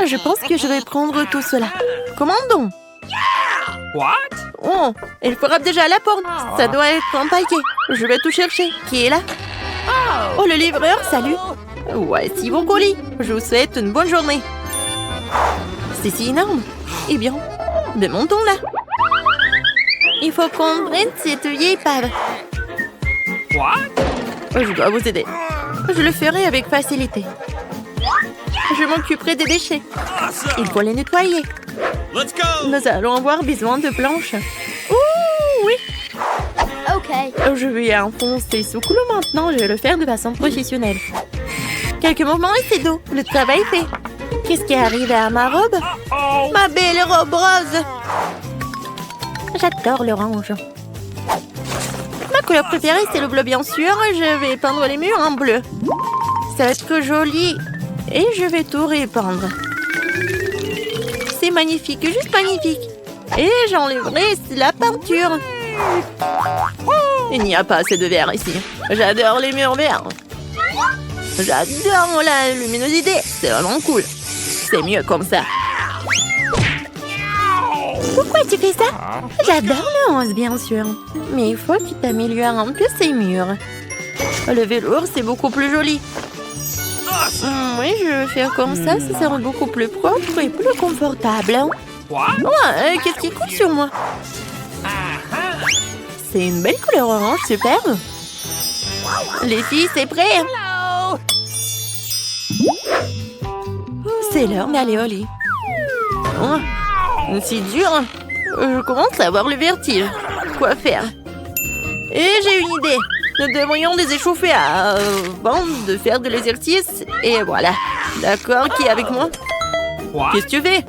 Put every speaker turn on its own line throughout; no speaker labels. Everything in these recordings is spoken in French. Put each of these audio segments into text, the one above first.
Je pense que je vais prendre tout cela. Commandons.
What?
Oh, elle frappe déjà à la porte. Ça doit être empaqueté. Je vais tout chercher. Qui est là? Oh, le livreur, salut. Voici vos colis. Je vous souhaite une bonne journée. C'est si énorme. Eh bien, démontons là. Il faut prendre cette vieille épave.
What?
Je dois vous aider. Je le ferai avec facilité. Je m'occuperai des déchets. Il faut les nettoyer.
Let's go!
Nous allons avoir besoin de planches. Ouh, oui.
OK.
Je vais enfoncer ce couloir maintenant. Je vais le faire de façon professionnelle. Quelques moments et c'est d'eau. Le travail est fait. Qu'est-ce qui est arrivé à ma robe?
Oh!
Ma belle robe rose. J'adore l'orange. Ma couleur préférée, c'est le bleu, bien sûr. Je vais peindre les murs en bleu. Ça va être joli. Et je vais tout répandre. C'est magnifique, juste magnifique. Et j'enlèverai la peinture. Il n'y a pas assez de vert ici. J'adore les murs verts. J'adore la luminosité. C'est vraiment cool. C'est mieux comme ça. Pourquoi tu fais ça? J'adore le rose, bien sûr. Mais il faut que tu t'améliores un peu ces murs. Le velours, c'est beaucoup plus joli. Oui, je vais faire comme ça sera beaucoup plus propre et plus confortable.
What?
Ouais, qu'est-ce qui coule sur moi? C'est une belle couleur orange, super. Les filles, c'est prêt? C'est l'heure d'aller au lit. Oh, c'est dur. Je commence à avoir le vertige. Quoi faire? Et j'ai une idée. Nous devrions les échauffer avant de faire de l'exercice. Et voilà. D'accord, qui est avec moi?
What?
Qu'est-ce que tu fais?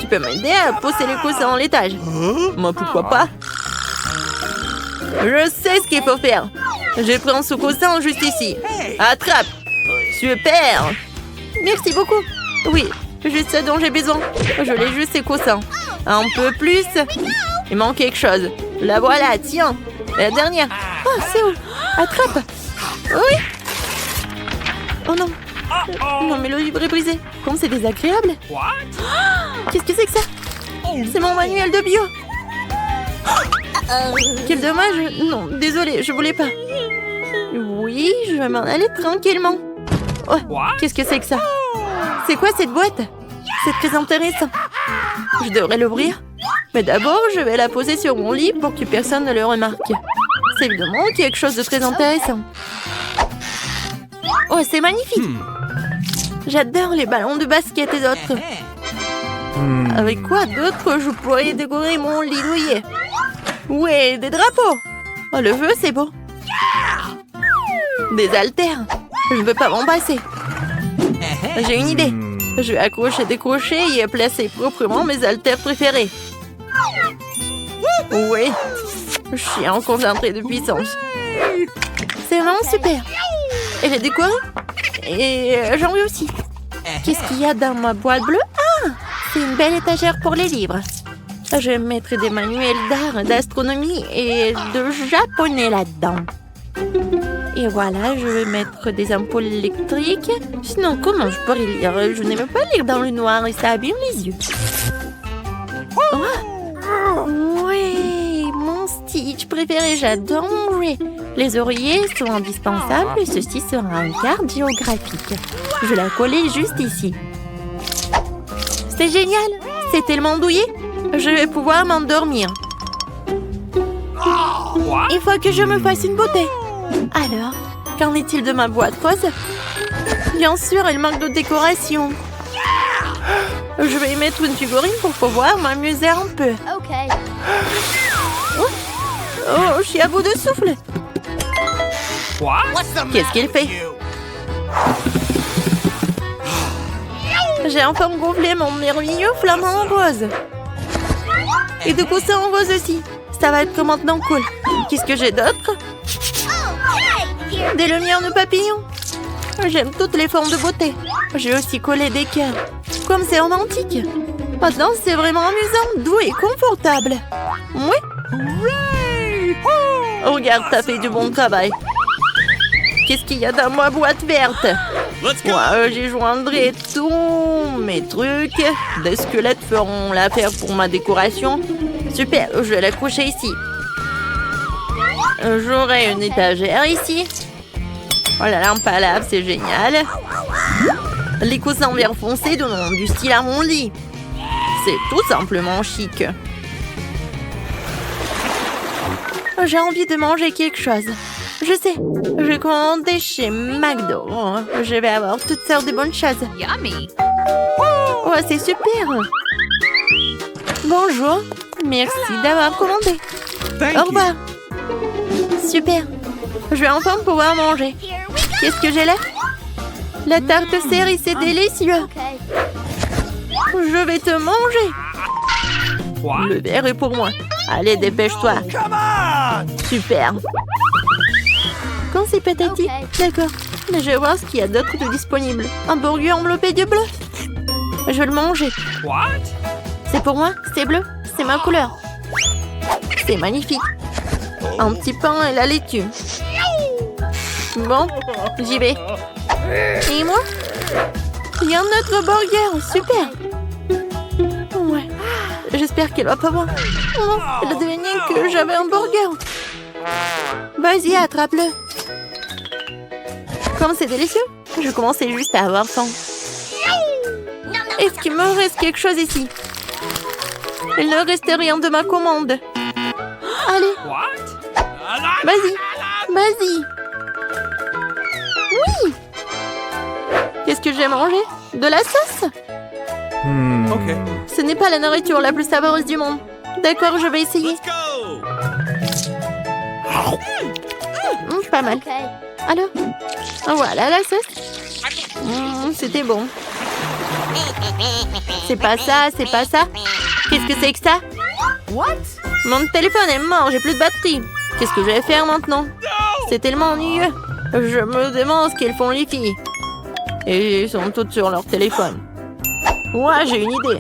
Tu peux m'aider à poser les coussins en l'étage? Moi, pourquoi pas? Je sais ce qu'il faut faire. Je prends ce coussin juste ici. Attrape. Super. Merci beaucoup. Oui, juste ce dont j'ai besoin. Je l'ai juste ces coussins. Un peu plus. Il manque quelque chose. La voilà, tiens. La dernière. Oh, c'est où? Attrape. Oui. Oh non. Non, mais le livre est brisé. Comme c'est désagréable.
What?
Qu'est-ce que c'est que ça? C'est mon manuel de bio. Quel dommage. Non, désolée, je voulais pas. Oui, je vais m'en aller tranquillement. Oh,
What?
qu'est-ce que c'est que ça? C'est quoi cette boîte? C'est très intéressant. Je devrais l'ouvrir. Mais d'abord, je vais la poser sur mon lit pour que personne ne le remarque. C'est évidemment quelque chose de très intéressant. Oh, c'est magnifique. J'adore les ballons de basket et d'autres. Avec quoi d'autre je pourrais décorer mon lit douillet? Ouais, des drapeaux. Oh, le feu, c'est beau. Des haltères. Je ne veux pas m'en passer. J'ai une idée. Je vais accrocher des crochets et placer proprement mes haltères préférés. Oui, je suis en concentré de puissance. C'est vraiment super. Elle est décorée. Et j'en veux aussi. Qu'est-ce qu'il y a dans ma boîte bleue? Ah, c'est une belle étagère pour les livres. Je vais mettre des manuels d'art, d'astronomie et de japonais là-dedans. Et voilà, je vais mettre des ampoules électriques. Sinon, comment je pourrais lire? Je n'aime pas lire dans le noir et ça abîme les yeux. Oh, ouais, mon Stitch préféré, j'adore manger. Les oreillers sont indispensables et ceci sera une carte géographique. Je vais la coller juste ici. C'est génial, c'est tellement douillet. Je vais pouvoir m'endormir.
What?
Il faut que je me fasse une beauté. Alors, qu'en est-il de ma boîte rose? Bien sûr, elle manque de décoration. Je vais y mettre une figurine pour pouvoir m'amuser un peu.
OK.
Oh, je suis à bout de souffle.
What?
Qu'est-ce qu'il fait? J'ai enfin gonflé mon merveilleux flamant rose. Et de coussins en rose aussi. Ça va être maintenant cool. Qu'est-ce que j'ai d'autre? Des lumières de papillons. J'aime toutes les formes de beauté. J'ai aussi collé des cœurs. Comme c'est romantique. Maintenant, c'est vraiment amusant, doux et confortable. Oui. Regarde, t'as fait du bon travail. Qu'est-ce qu'il y a dans ma boîte verte?
Let's go.
Moi, j'y joindrai tous mes trucs. Des squelettes feront l'affaire pour ma décoration. Super, je vais l'accrocher ici. J'aurai une étagère ici. Oh la lampe à lave, c'est génial. Les coussins en verre foncé donnent du style à mon lit. C'est tout simplement chic. J'ai envie de manger quelque chose. Je sais, je vais commander chez McDo. Je vais avoir toutes sortes de bonnes choses.
Yummy.
Oh, c'est super. Bonjour, merci d'avoir commandé.
Thank
Au
you.
revoir. Super, je vais enfin pouvoir manger. Qu'est-ce que j'ai là? La tarte cerise, c'est délicieux. Je vais te manger.
What?
Le verre est pour moi. Allez, dépêche-toi.
Come on!
Super. Quand c'est patati, d'accord. Mais je vais voir ce qu'il y a d'autre de disponible. Un burger enveloppé de bleu. Je vais le manger.
What?
C'est pour moi, c'est bleu, c'est ma couleur. C'est magnifique. Un petit pain et la laitue. Bon, j'y vais. Et moi? Il y a un autre burger, super. Ouais, j'espère qu'elle va pas voir. Oh, elle a deviné que j'avais un burger. Vas-y, attrape-le. Comme c'est délicieux, je commençais juste à avoir faim. Est-ce qu'il me reste quelque chose ici? Il ne reste rien de ma commande. Allez,
What?
vas-y, vas-y. Oui. Qu'est-ce que j'ai mangé? De la sauce?
Okay.
Ce n'est pas la nourriture la plus savoureuse du monde. D'accord, je vais essayer.
Let's go.
Pas mal. Alors, voilà la sauce. C'était bon. C'est pas ça, c'est pas ça. Qu'est-ce que c'est que ça?
What?
Mon téléphone est mort, j'ai plus de batterie. Qu'est-ce que je vais faire maintenant? C'est tellement ennuyeux. Je me demande ce qu'elles font les filles. Et elles sont toutes sur leur téléphone. Ouais, j'ai une idée.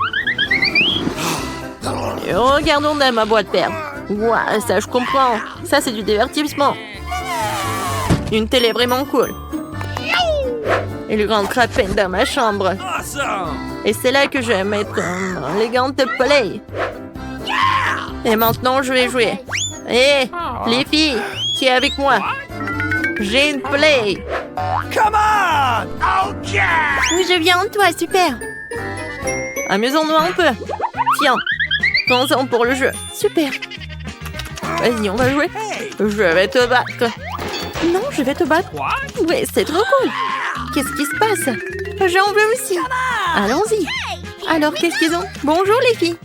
Et regardons dans ma boîte père. Ouais, ça je comprends. Ça c'est du divertissement. Une télé vraiment cool. Il rentre à peine dans ma chambre.
Awesome.
Et c'est là que je vais mettre un élégante play. Et maintenant, je vais jouer. Hé, les filles, qui est avec moi? J'ai une play.
Come on! Oh yeah!
Oui, je viens, toi, super. Amusons-nous un peu. Tiens, pensons pour le jeu. Super. Vas-y, on va jouer. Je vais te battre. Non, je vais te battre.
What?
Oui, c'est trop cool. Qu'est-ce qui se passe? J'en veux aussi. Allons-y. Alors, qu'est-ce qu'ils ont? Bonjour, les filles.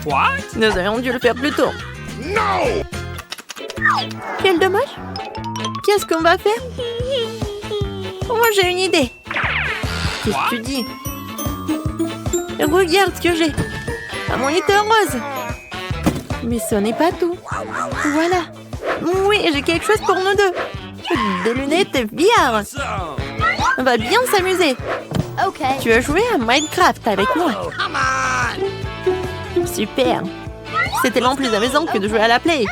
What?
Nous aurions dû le faire plus tôt.
No!
Quel dommage. Qu'est-ce qu'on va faire? Moi, j'ai une idée. Qu'est-ce que tu dis? Regarde ce que j'ai. Un moniteur rose. Mais ce n'est pas tout. Voilà. Oui, j'ai quelque chose pour nous deux. Des lunettes VR.
Awesome.
On va bien s'amuser.
Okay.
Tu as joué à Minecraft avec moi.
Come on!
Super. C'est tellement plus amusant que de jouer à la play.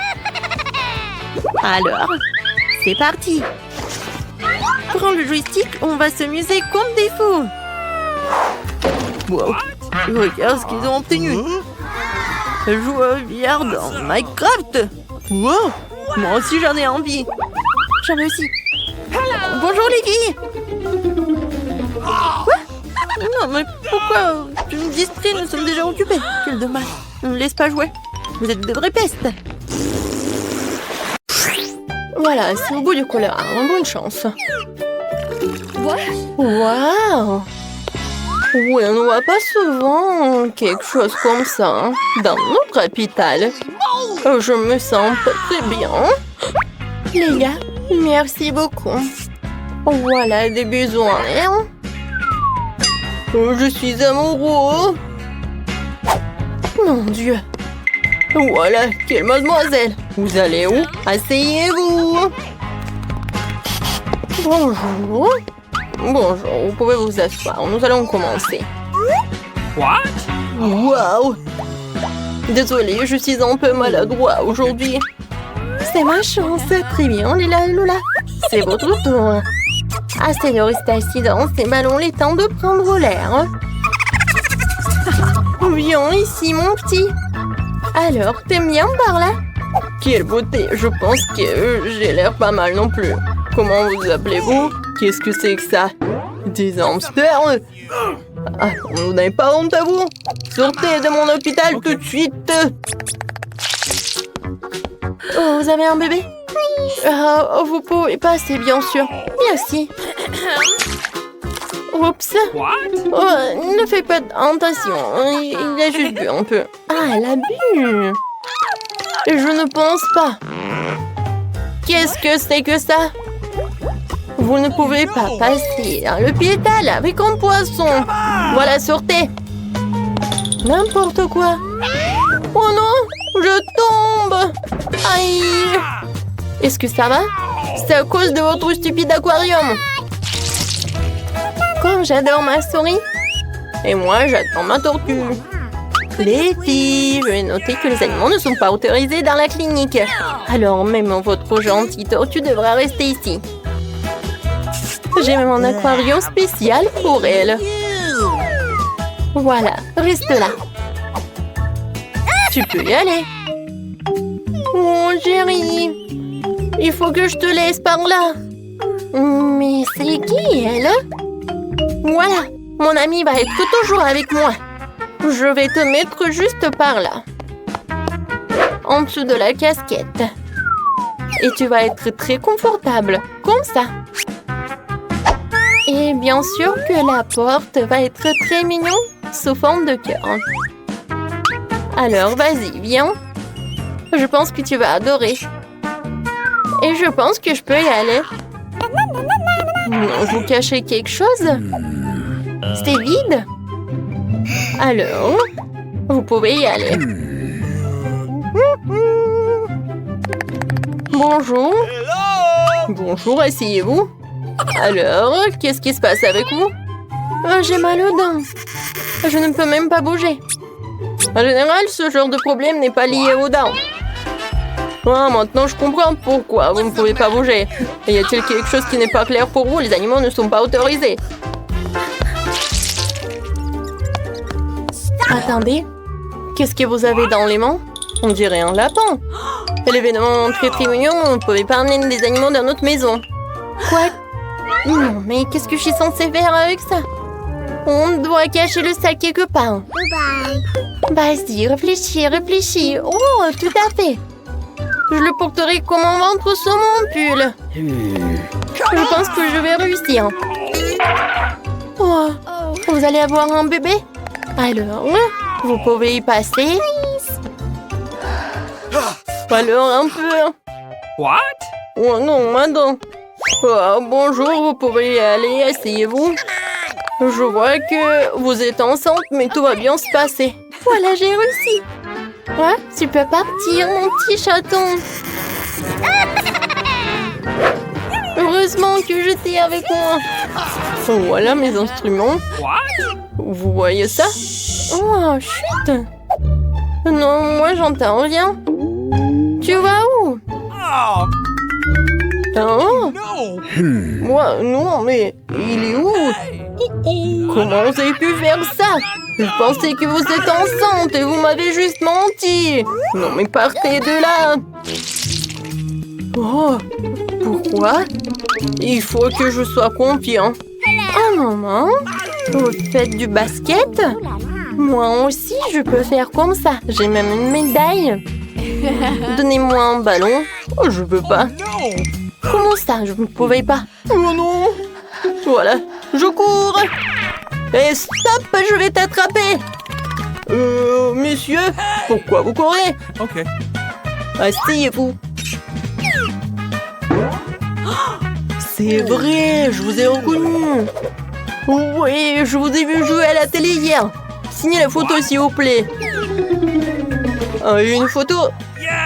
Alors, c'est parti. Prends le joystick, on va s'amuser comme des fous. Wow. Regarde ce qu'ils ont obtenu. Jouer VR dans Minecraft. Wow. Moi aussi j'en ai envie. J'ai réussi. Bonjour les filles. Quoi? Non mais pourquoi tu me distrais? Nous sommes déjà occupés. Quel dommage. Ne me laisse pas jouer. Vous êtes de vraies pestes. Voilà, c'est au bout du couloir. Bonne chance.
What?
Waouh! Oui, on ne voit pas souvent quelque chose comme ça hein, dans notre capitale. Je me sens pas très bien. Les gars, merci beaucoup. Voilà des besoins. Hein? Je suis amoureux. Mon Dieu. Voilà, quelle mademoiselle. Vous allez où? Asseyez-vous. Bonjour. Bonjour, vous pouvez vous asseoir. Nous allons commencer.
What?
Waouh! Désolée, je suis un peu maladroit aujourd'hui. C'est ma chance. Très bien, Lila et Lola. C'est votre tour. Assez de rester assis dans ces ballons, il est temps de prendre l'air. Viens ici, mon petit. Alors, t'aimes bien par là? Quelle beauté, je pense que j'ai l'air pas mal non plus. Comment vous appelez-vous? Qu'est-ce que c'est que ça? Des hamsters? Ah, vous n'avez pas honte à vous? Sortez de mon hôpital tout de suite! Oh, vous avez un bébé? Vous pouvez passer, bien sûr. Merci. Oups.
What?
Oh, ne fais pas attention. Il a juste bu un peu. Ah, elle a bu. Je ne pense pas. Qu'est-ce que c'est que ça? Vous ne pouvez pas passer à l'hôpital avec un poisson. Voilà, sortez. N'importe quoi. Oh non, je tombe. Aïe. Est-ce que ça va? C'est à cause de votre stupide aquarium. Comme j'adore ma souris. Et moi, j'attends ma tortue. Les filles, je vais noter que les animaux ne sont pas autorisés dans la clinique. Alors, même votre gentille tortue devra rester ici. J'ai même un aquarium spécial pour elle. Voilà, reste là. Tu peux y aller. Oh, chérie. Il faut que je te laisse par là. Mais c'est qui, elle? Voilà, mon ami va être toujours avec moi. Je vais te mettre juste par là. En dessous de la casquette. Et tu vas être très confortable, comme ça. Et bien sûr que la porte va être très mignon, sous forme de cœur. Alors, vas-y, viens. Je pense que tu vas adorer. Et je pense que je peux y aller. Non, vous cachez quelque chose? C'est vide? Alors, vous pouvez y aller. Bonjour. Bonjour, asseyez-vous. Alors, qu'est-ce qui se passe avec vous? J'ai mal aux dents. Je ne peux même pas bouger. En général, ce genre de problème n'est pas lié aux dents. Ah, maintenant je comprends pourquoi vous ne pouvez pas bouger. Y a-t-il quelque chose qui n'est pas clair pour vous? Les animaux ne sont pas autorisés. Attendez, qu'est-ce que vous avez dans les mains? On dirait un lapin. L'événement très mignon, on ne pouvait pas amener des animaux dans notre maison. Quoi? Non, mais qu'est-ce que je suis censée faire avec ça? On doit cacher le sac quelque part. Vas-y, réfléchis. Oh, tout à fait. Je le porterai comme un ventre sur mon pull. Je pense que je vais réussir. Oh, vous allez avoir un bébé? Alors, vous pouvez y passer. Alors, un peu.
What?
Oh non, madame. Oh, bonjour, vous pouvez y aller, asseyez-vous. Je vois que vous êtes enceinte, mais tout va bien se passer. Voilà, j'ai réussi. Ouais, tu peux partir, mon petit chaton. Heureusement que j'étais avec moi. Voilà mes instruments.
What?
Vous voyez ça? Oh, chut. Non, moi j'entends rien. Tu vas où?
Oh,
Hein?
no!
Moi, non, mais il est où? Comment vous avez pu faire ça? Je pensais que vous êtes enceinte et vous m'avez juste menti. Non, mais partez de là. Oh, pourquoi? Il faut que je sois confiant. Oh, maman, vous faites du basket? Moi aussi, je peux faire comme ça. J'ai même une médaille. Donnez-moi un ballon. Oh, je veux pas.
No!
Comment ça, je ne pouvais pas? Oh non! Voilà, je cours! Et stop, je vais t'attraper! Monsieur, pourquoi vous courez?
Okay.
Asseyez-vous. C'est vrai, je vous ai reconnu. Oui, je vous ai vu jouer à la télé hier. Signez la photo, s'il vous plaît. Une photo?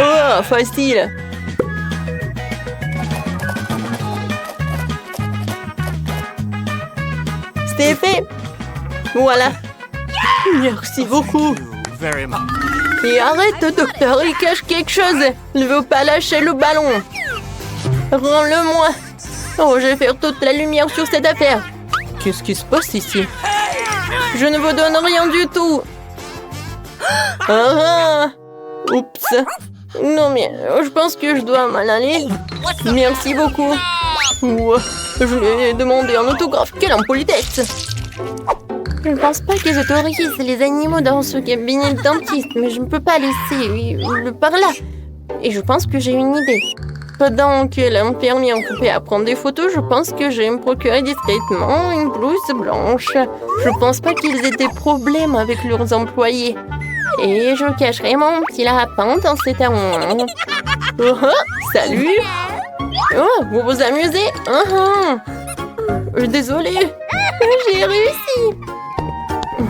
Oh, facile. C'est fait. Voilà. Merci beaucoup.
Very much.
Et arrête, docteur, il cache quelque chose. Il ne veut pas lâcher le ballon. Rends-le-moi. Oh, je vais faire toute la lumière sur cette affaire. Qu'est-ce qui se passe ici? Je ne vous donne rien du tout. Ah, oups. Non mais, je pense que je dois m'en aller. Merci beaucoup. Ouah, je lui ai demandé un autographe. Quelle impolitesse! Je ne pense pas que j'autorise les animaux dans ce cabinet de dentiste, mais je ne peux pas laisser le par là. Et je pense que j'ai une idée. Pendant que l'infirmier est occupé à prendre des photos, je pense que je vais me procurer discrètement une blouse blanche. Je pense pas qu'ils aient des problèmes avec leurs employés. Et je cacherai mon petit lapin dans cet armoire. Oh, salut! Oh, vous vous amusez? Désolée, j'ai réussi.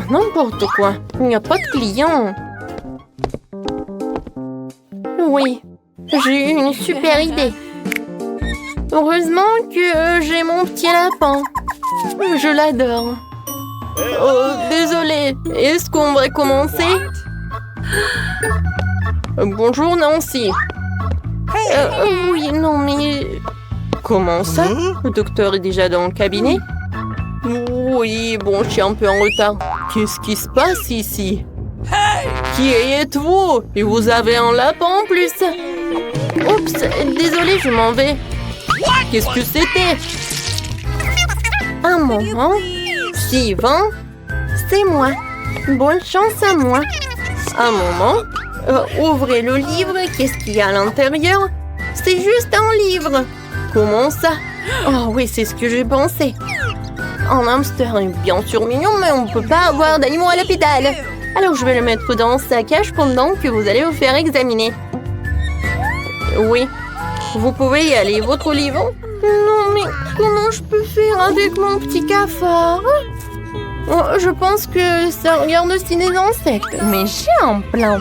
N'importe quoi, il n'y a pas de clients. Oui, j'ai eu une super idée. Heureusement que j'ai mon petit lapin. Je l'adore. Oh, désolée, est-ce qu'on va commencer? Bonjour Nancy. Oui, non mais... Comment ça? Le docteur est déjà dans le cabinet? Oui, bon, je suis un peu en retard. Qu'est-ce qui se passe ici? Qui êtes-vous? Et vous avez un lapin en plus? Oups, désolé, je m'en vais. Qu'est-ce que c'était? Un moment. Suivant, c'est moi. Bonne chance à moi. Un moment. Ouvrez le livre. Qu'est-ce qu'il y a à l'intérieur? C'est juste un livre. Comment ça? Oh oui, c'est ce que j'ai pensé. Un hamster est bien sûr mignon, mais on ne peut pas avoir d'animaux à l'hôpital. Alors je vais le mettre dans sa cage pendant que vous allez vous faire examiner. Oui, vous pouvez y aller. Votre livre? Non, mais comment je peux faire avec mon petit cafard? Oh, je pense que ça regarde aussi des insectes. Mais j'ai un plan.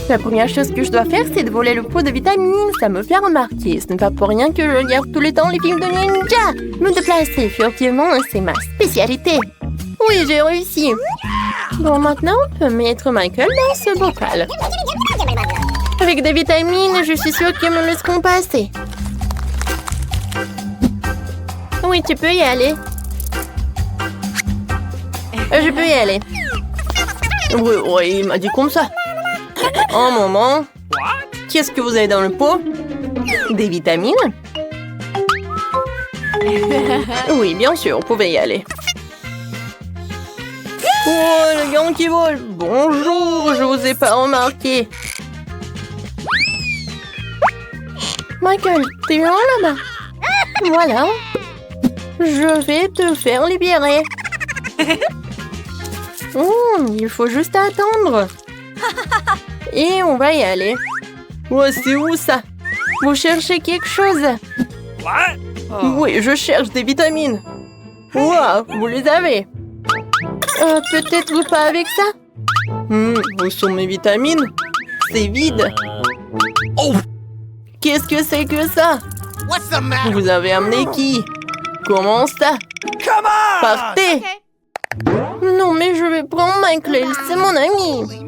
La première chose que je dois faire, c'est de voler le pot de vitamines. Ça me fait remarquer. Ce n'est pas pour rien que je regarde tout le temps les films de ninja. Me déplacer furtivement, c'est ma spécialité. Oui, j'ai réussi. Bon, maintenant, on peut mettre Michael dans ce bocal. Avec des vitamines, je suis sûre qu'ils me laisseront passer. Oui, tu peux y aller. Je peux y aller. Oui, il m'a dit comme ça. Un moment. Qu'est-ce que vous avez dans le pot? Des vitamines? Oui, bien sûr, vous pouvez y aller. Oh, le gant qui vole! Bonjour, je vous ai pas remarqué. Michael, t'es loin là-bas? Voilà. Je vais te faire libérer. Il faut juste attendre. Et on va y aller. Oh, c'est où ça? Vous cherchez quelque chose?
What?
Oui, je cherche des vitamines. Wow, vous les avez. Peut-être pas avec ça? Où sont mes vitamines? C'est vide.
Oh!
Qu'est-ce que c'est que ça?
What's the matter?
Vous avez amené qui? Comment ça?
Come on!
Partez! Non, mais je vais prendre Michael, c'est mon ami.